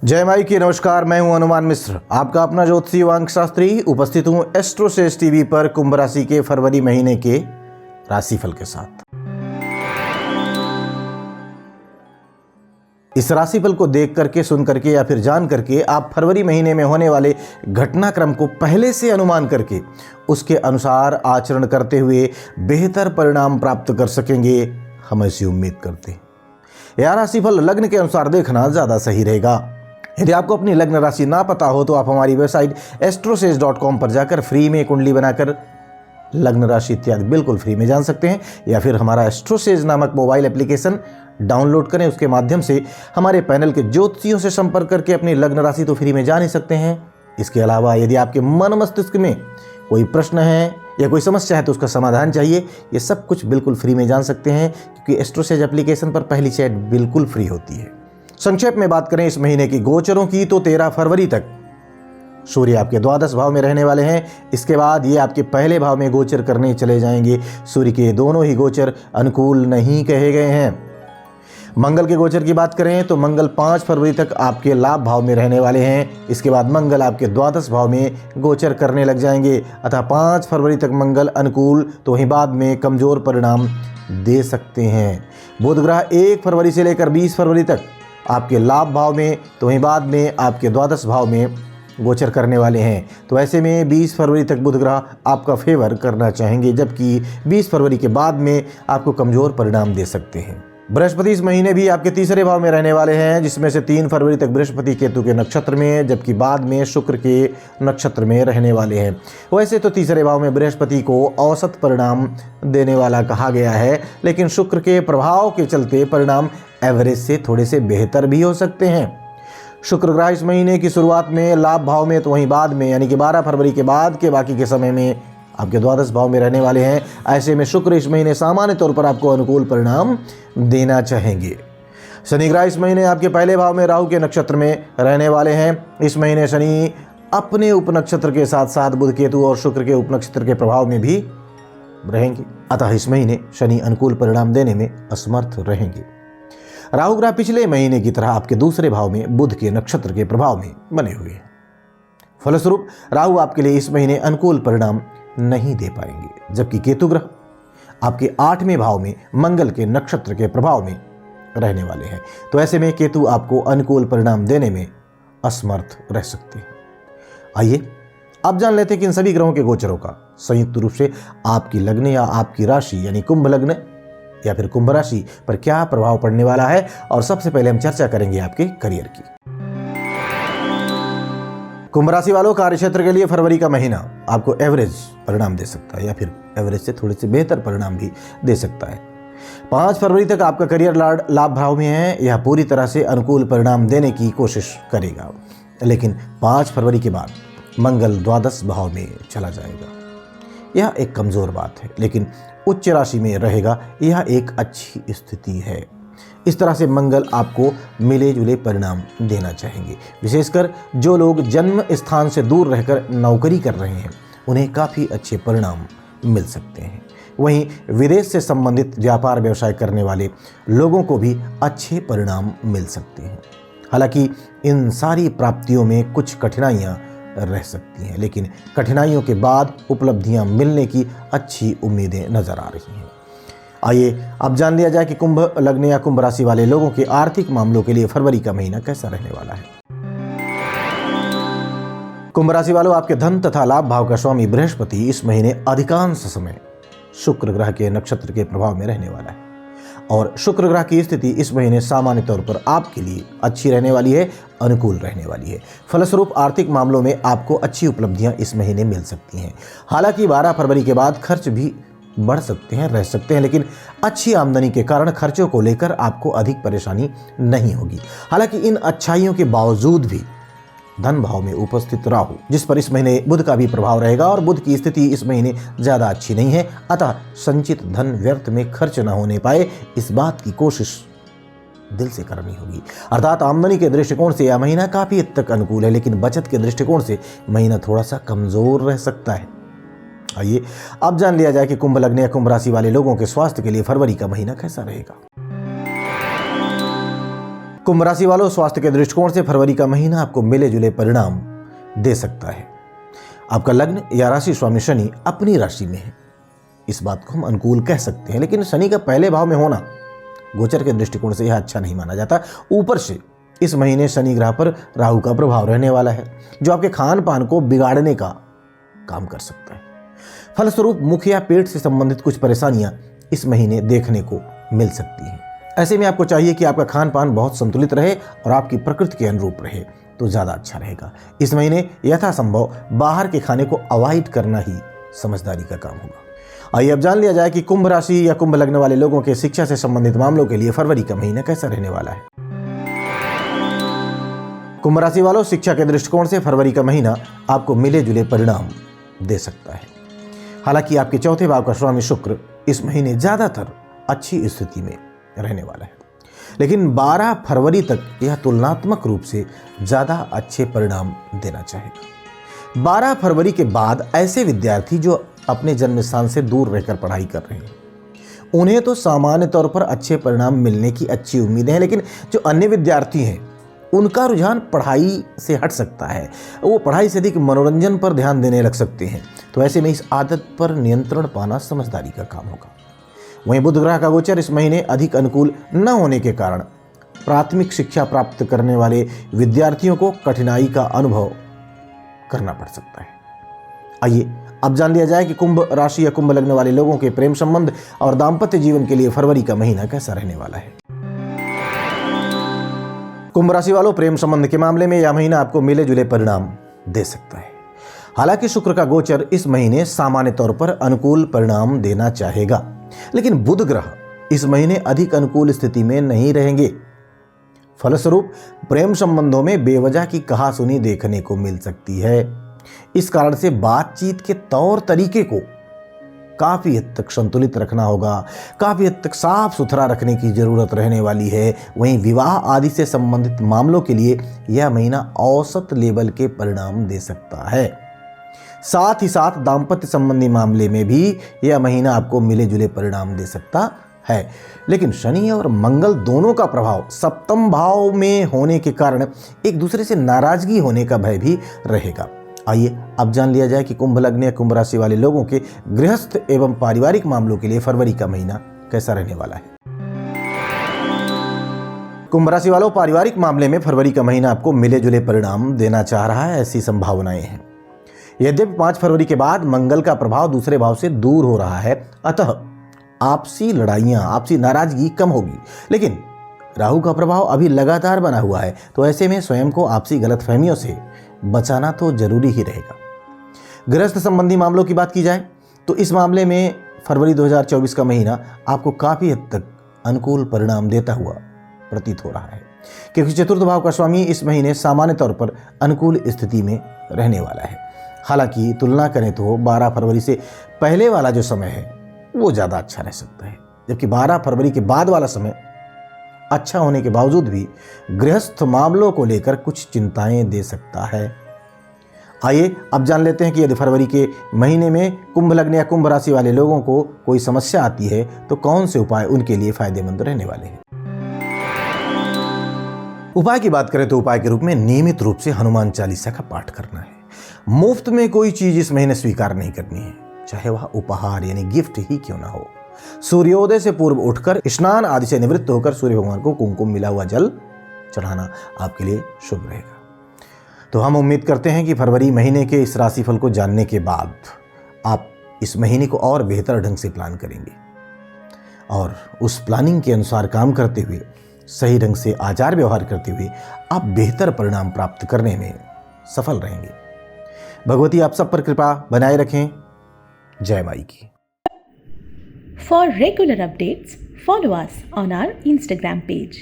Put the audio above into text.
जय माई की नमस्कार। मैं हूं हनुमान मिश्र, आपका अपना ज्योतिषी वांग शास्त्री। उपस्थित हूं एस्ट्रोसेज टीवी पर कुंभ राशि के फरवरी महीने के राशिफल के साथ। इस राशिफल को देख करके, सुन करके या फिर जान करके आप फरवरी महीने में होने वाले घटनाक्रम को पहले से अनुमान करके उसके अनुसार आचरण करते हुए बेहतर परिणाम प्राप्त कर सकेंगे, हम ऐसी उम्मीद करते हैं। यह राशिफल लग्न के अनुसार देखना ज़्यादा सही रहेगा। यदि आपको अपनी लग्न राशि ना पता हो तो आप हमारी वेबसाइट astrosage.com पर जाकर फ्री में कुंडली बनाकर लग्न राशि इत्यादि बिल्कुल फ्री में जान सकते हैं, या फिर हमारा एस्ट्रोसेज नामक मोबाइल एप्लीकेशन डाउनलोड करें। उसके माध्यम से हमारे पैनल के ज्योतिषियों से संपर्क करके अपनी लग्न राशि तो फ्री में जान ही सकते हैं। इसके अलावा यदि आपके मन मस्तिष्क में कोई प्रश्न है या कोई समस्या है तो उसका समाधान चाहिए, ये सब कुछ बिल्कुल फ्री में जान सकते हैं, क्योंकि एस्ट्रोसेज एप्लीकेशन पर पहली चैट बिल्कुल फ्री होती है। संक्षेप में बात करें इस महीने की गोचरों की तो 13 फरवरी तक सूर्य आपके द्वादश भाव में रहने वाले हैं। इसके बाद ये आपके पहले भाव में गोचर करने चले जाएंगे। सूर्य के दोनों ही गोचर अनुकूल नहीं कहे गए हैं। मंगल के गोचर की बात करें तो मंगल 5 फरवरी तक आपके लाभ भाव में रहने वाले हैं। इसके बाद मंगल आपके द्वादश भाव में गोचर करने लग जाएंगे, अतः 5 फरवरी तक मंगल अनुकूल तो वहीं बाद में कमजोर परिणाम दे सकते हैं। बुध ग्रह 1 फरवरी से लेकर 20 फरवरी तक आपके लाभ भाव में तो वहीं बाद में आपके द्वादश भाव में गोचर करने वाले हैं। तो ऐसे में 20 फरवरी तक बुध ग्रह आपका फेवर करना चाहेंगे, जबकि 20 फरवरी के बाद में आपको कमजोर परिणाम दे सकते हैं। बृहस्पति इस महीने भी आपके तीसरे भाव में रहने वाले हैं, जिसमें से 3 फरवरी तक बृहस्पति केतु के नक्षत्र में, जबकि बाद में शुक्र के नक्षत्र में रहने वाले हैं। वैसे तो तीसरे भाव में बृहस्पति को औसत परिणाम देने वाला कहा गया है, लेकिन शुक्र के प्रभाव के चलते परिणाम एवरेज से थोड़े से बेहतर भी हो सकते हैं। शुक्र ग्रह इस महीने की शुरुआत में लाभ भाव में तो वहीं बाद में यानी कि 12 फरवरी के बाद के बाकी के समय में आपके द्वादश भाव में रहने वाले हैं। ऐसे में शुक्र इस महीने सामान्य तौर पर आपको अनुकूल परिणाम देना चाहेंगे। शनि ग्रह इस महीने आपके पहले भाव में राहु के नक्षत्र में रहने वाले हैं। इस महीने शनि अपने उपनक्षत्र के साथ साथ बुध केतु और शुक्र के उपनक्षत्र के प्रभाव में भी रहेंगे, अतः इस महीने शनि अनुकूल परिणाम देने में असमर्थ रहेंगे। राहु ग्रह पिछले महीने की तरह आपके दूसरे भाव में बुध के नक्षत्र के प्रभाव में बने हुए हैं। फलस्वरूप राहु आपके लिए इस महीने अनुकूल परिणाम नहीं दे पाएंगे, जबकि केतु ग्रह आपके 8वें भाव में मंगल के नक्षत्र के प्रभाव में रहने वाले हैं। तो ऐसे में केतु आपको अनुकूल परिणाम देने में असमर्थ रह सकते हैं। आइए अब जान लेते हैं कि इन सभी ग्रहों के गोचरों का संयुक्त रूप से आपकी लग्न या आपकी राशि यानी कुंभ लग्न या फिर कुंभ राशि पर क्या प्रभाव पड़ने वाला है। और सबसे पहले हम चर्चा करेंगे आपके करियर की। कुंभ राशि वालों, कार्य क्षेत्र के लिए फरवरी का महीना आपको एवरेज परिणाम दे सकता है, या फिर एवरेज से थोड़े से बेहतर परिणाम भी दे सकता है। 5 फरवरी तक आपका करियर लाभ भाव में है, यह पूरी तरह से अनुकूल परिणाम देने की कोशिश करेगा, लेकिन 5 फरवरी के बाद मंगल द्वादश भाव में चला जाएगा। यह एक कमजोर बात है, लेकिन उच्च राशि में रहेगा, यह एक अच्छी स्थिति है। इस तरह से मंगल आपको मिले जुले परिणाम देना चाहेंगे। विशेषकर जो लोग जन्म स्थान से दूर रहकर नौकरी कर रहे हैं उन्हें काफ़ी अच्छे परिणाम मिल सकते हैं। वहीं विदेश से संबंधित व्यापार व्यवसाय करने वाले लोगों को भी अच्छे परिणाम मिल सकते हैं। हालांकि इन सारी प्राप्तियों में कुछ कठिनाइयाँ रह सकती हैं, लेकिन कठिनाइयों के बाद उपलब्धियाँ मिलने की अच्छी उम्मीदें नजर आ रही हैं। आइए अब जान लिया जाए कि कुंभ लग्न या कुंभ राशि वाले लोगों के आर्थिक मामलों के लिए फरवरी का महीना कैसा रहने वाला है। कुंभ राशि वालों, आपके धन तथा लाभ भाव का स्वामी बृहस्पति इस महीने अधिकांश समय शुक्र ग्रह के नक्षत्र के प्रभाव में रहने वाला है, और शुक्र ग्रह की स्थिति इस महीने सामान्य तौर पर आपके लिए अच्छी रहने वाली है, अनुकूल रहने वाली है। फलस्वरूप आर्थिक मामलों में आपको अच्छी उपलब्धियां इस महीने मिल सकती हैं। हालांकि 12 फरवरी के बाद खर्च भी बढ़ सकते हैं, रह सकते हैं, लेकिन अच्छी आमदनी के कारण खर्चों को लेकर आपको अधिक परेशानी नहीं होगी। हालांकि इन अच्छाइयों के बावजूद भी धन भाव में उपस्थित राहु, जिस पर इस महीने बुध का भी प्रभाव रहेगा, और बुध की स्थिति इस महीने ज्यादा अच्छी नहीं है, अतः संचित धन व्यर्थ में खर्च न होने पाए, इस बात की कोशिश दिल से करनी होगी। अर्थात आमदनी के दृष्टिकोण से यह महीना काफी हद तक अनुकूल है, लेकिन बचत के दृष्टिकोण से महीना थोड़ा सा कमजोर रह सकता है। आइए अब जान लिया जाए कि कुंभ लग्न या कुंभ राशि वाले लोगों के स्वास्थ्य के लिए फरवरी का महीना कैसा रहेगा। कुंभ राशि वालों, स्वास्थ्य के दृष्टिकोण से फरवरी का महीना आपको मिले जुले परिणाम दे सकता है। आपका लग्न या राशि स्वामी शनि अपनी राशि में है, इस बात को हम अनुकूल कह सकते हैं, लेकिन शनि का पहले भाव में होना गोचर के दृष्टिकोण से यह अच्छा नहीं माना जाता। ऊपर से इस महीने शनि ग्रह पर राहु का प्रभाव रहने वाला है, जो आपके खान पान को बिगाड़ने का काम कर सकता है। फलस्वरूप मुख या पेट से संबंधित कुछ परेशानियां इस महीने देखने को मिल सकती हैं। ऐसे में आपको चाहिए कि आपका खान पान बहुत संतुलित रहे और आपकी प्रकृति के अनुरूप रहे, तो ज़्यादा अच्छा रहेगा। इस महीने यथासंभव बाहर के खाने को अवॉइड करना ही समझदारी का काम होगा। आइए अब जान लिया जाए कि कुंभ राशि या कुंभ लग्न वाले लोगों के शिक्षा से संबंधित मामलों के लिए फरवरी का महीना कैसा रहने वाला है। कुंभ राशि वालों, शिक्षा के दृष्टिकोण से फरवरी का महीना आपको मिले जुले परिणाम दे सकता है। हालांकि आपके चौथे भाव का स्वामी शुक्र इस महीने ज्यादातर अच्छी स्थिति में रहने वाला है, लेकिन 12 फरवरी तक यह तुलनात्मक रूप से ज्यादा अच्छे परिणाम देना चाहेगा। 12 फरवरी के बाद ऐसे विद्यार्थी जो अपने जन्म स्थान से दूर रहकर पढ़ाई कर रहे हैं, उन्हें तो सामान्य तौर पर अच्छे परिणाम मिलने की अच्छी उम्मीदें हैं, लेकिन जो अन्य विद्यार्थी हैं उनका रुझान पढ़ाई से हट सकता है। वो पढ़ाई से अधिक मनोरंजन पर ध्यान देने लग सकते हैं। तो ऐसे में इस आदत पर नियंत्रण पाना समझदारी का काम होगा। वहीं बुध ग्रह का गोचर इस महीने अधिक अनुकूल न होने के कारण प्राथमिक शिक्षा प्राप्त करने वाले विद्यार्थियों को कठिनाई का अनुभव करना पड़ सकता है। आइए अब जान लिया जाए कि कुंभ राशि या कुंभ लग्न वाले लोगों के प्रेम संबंध और दाम्पत्य जीवन के लिए फरवरी का महीना कैसा रहने वाला है। कुंभ राशि वालों, प्रेम संबंध के मामले में यह महीना आपको मिले जुले परिणाम दे सकता है। हालांकि शुक्र का गोचर इस महीने सामान्य तौर पर अनुकूल परिणाम देना चाहेगा, लेकिन बुध ग्रह इस महीने अधिक अनुकूल स्थिति में नहीं रहेंगे। फलस्वरूप प्रेम संबंधों में बेवजह की कहासुनी देखने को मिल सकती है। इस कारण से बातचीत के तौर तरीके को काफी हद तक संतुलित रखना होगा, काफी हद तक साफ सुथरा रखने की जरूरत रहने वाली है। वहीं विवाह आदि से संबंधित मामलों के लिए यह महीना औसत लेवल के परिणाम दे सकता है। साथ ही साथ दाम्पत्य संबंधी मामले में भी यह महीना आपको मिले जुले परिणाम दे सकता है, लेकिन शनि और मंगल दोनों का प्रभाव सप्तम भाव में होने के कारण एक दूसरे से नाराजगी होने का भय भी रहेगा। आइए अब जान लिया जाए कि कुंभ लग्न या कुंभ राशि वाले लोगों के गृहस्थ एवं पारिवारिक मामलों के लिए फरवरी का महीना कैसा रहने वाला है। कुंभ राशि वालों, पारिवारिक मामले में फरवरी का महीना आपको मिले जुले परिणाम देना चाह रहा है, ऐसी संभावनाएं हैं। यद्यपि 5 फरवरी के बाद मंगल का प्रभाव दूसरे भाव से दूर हो रहा है, अतः आपसी लड़ाइयां, आपसी नाराजगी कम होगी, लेकिन राहु का प्रभाव अभी लगातार बना हुआ है। तो ऐसे में स्वयं को आपसी गलतफहमियों से बचाना तो जरूरी ही रहेगा। गृहस्थ संबंधी मामलों की बात की जाए तो इस मामले में फरवरी 2024 का महीना आपको काफी हद तक अनुकूल परिणाम देता हुआ प्रतीत हो रहा है, क्योंकि चतुर्थ भाव का स्वामी इस महीने सामान्य तौर पर अनुकूल स्थिति में रहने वाला है। हालांकि तुलना करें तो 12 फरवरी से पहले वाला जो समय है वो ज़्यादा अच्छा रह सकता है, जबकि 12 फरवरी के बाद वाला समय अच्छा होने के बावजूद भी गृहस्थ मामलों को लेकर कुछ चिंताएं दे सकता है। आइए अब जान लेते हैं कि यदि फरवरी के महीने में कुंभ लग्न या कुंभ राशि वाले लोगों को कोई समस्या आती है तो कौन से उपाय उनके लिए फायदेमंद रहने वाले हैं। उपाय की बात करें तो उपाय के रूप में नियमित रूप से हनुमान चालीसा का पाठ करना है। मुफ्त में कोई चीज इस महीने स्वीकार नहीं करनी है, चाहे वह उपहार यानी गिफ्ट ही क्यों ना हो। सूर्योदय से पूर्व उठकर स्नान आदि से निवृत्त होकर सूर्य भगवान को कुमकुम मिला हुआ जल चढ़ाना आपके लिए शुभ रहेगा। तो हम उम्मीद करते हैं कि फरवरी महीने के इस राशिफल को जानने के बाद आप इस महीने को और बेहतर ढंग से प्लान करेंगे और उस प्लानिंग के अनुसार काम करते हुए, सही ढंग से आचार व्यवहार करते हुए आप बेहतर परिणाम प्राप्त करने में सफल रहेंगे। भगवती आप सब पर कृपा बनाए रखें। जय माई की। For regular updates, follow us on our Instagram page.